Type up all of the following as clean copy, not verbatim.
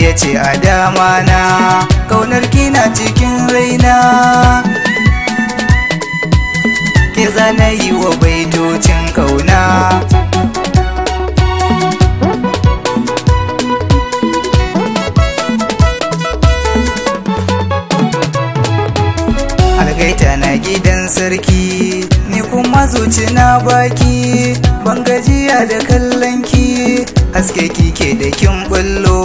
ya ce a dama na, kaunar kina cikin raina, ke zana yi wa baitocin kauna. Algaita na gidan sarki, ni kuma zuci na baki, ban gajiya da kallonki, haske kike da kin bullo,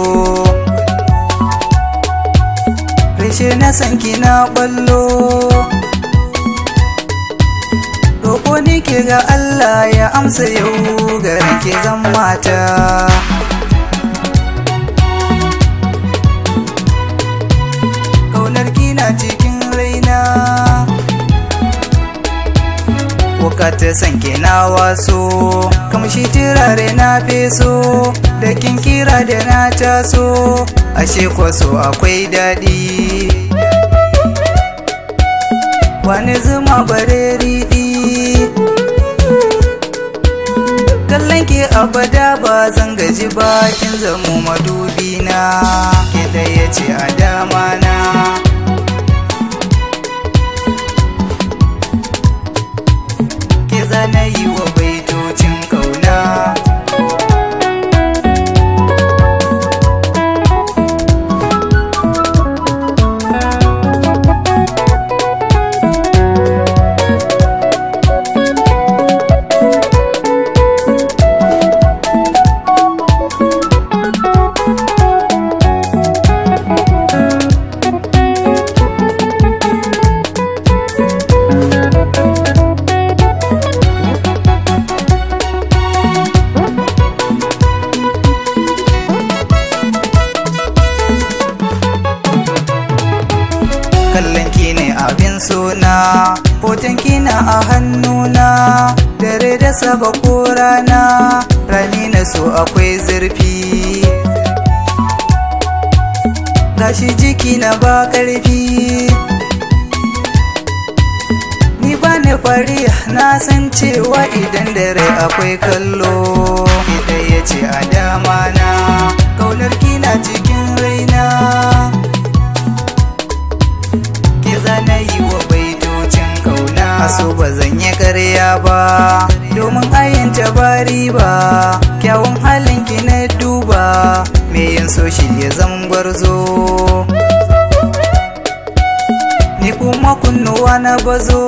rashe na sanki na ballo, roƙo ni ke ga Allah ya amsa yau garin ke zan mata. Kaunar kina cikin raina, wakata sanke na waso, kamshi turare na feso, da kin kira da na taso, ashe kwaso akwai daɗi. Wani zuma bare riɗi, kallon ke abada ba zan gaji ba, kin zamo madubi na, ke da ya ce a dama na. Ke zana yi wa baitocin kauna. Kallon ki ne abin sona, hoton kina a hannuna, dare da saba ko rana, rani na so akwai zurfi, gashi jiki na ba ƙarfi, ni ba ne fari na san cewa idan dare akwai kallo, ita ya ce a dama na, kaunar kina cikin raina, zana yi wa baitocin kauna. Aso ba zan yi ƙarya ba, domin ayin tabari ba, kyawun halinki na duba, me yin so shi ya zama gwarzo, ni kuma kunnuwa na bazo.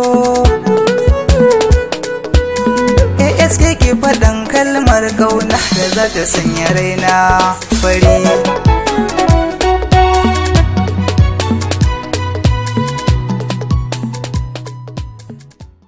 ASK ke faɗan kalmar kauna da za ta sanya raina fari.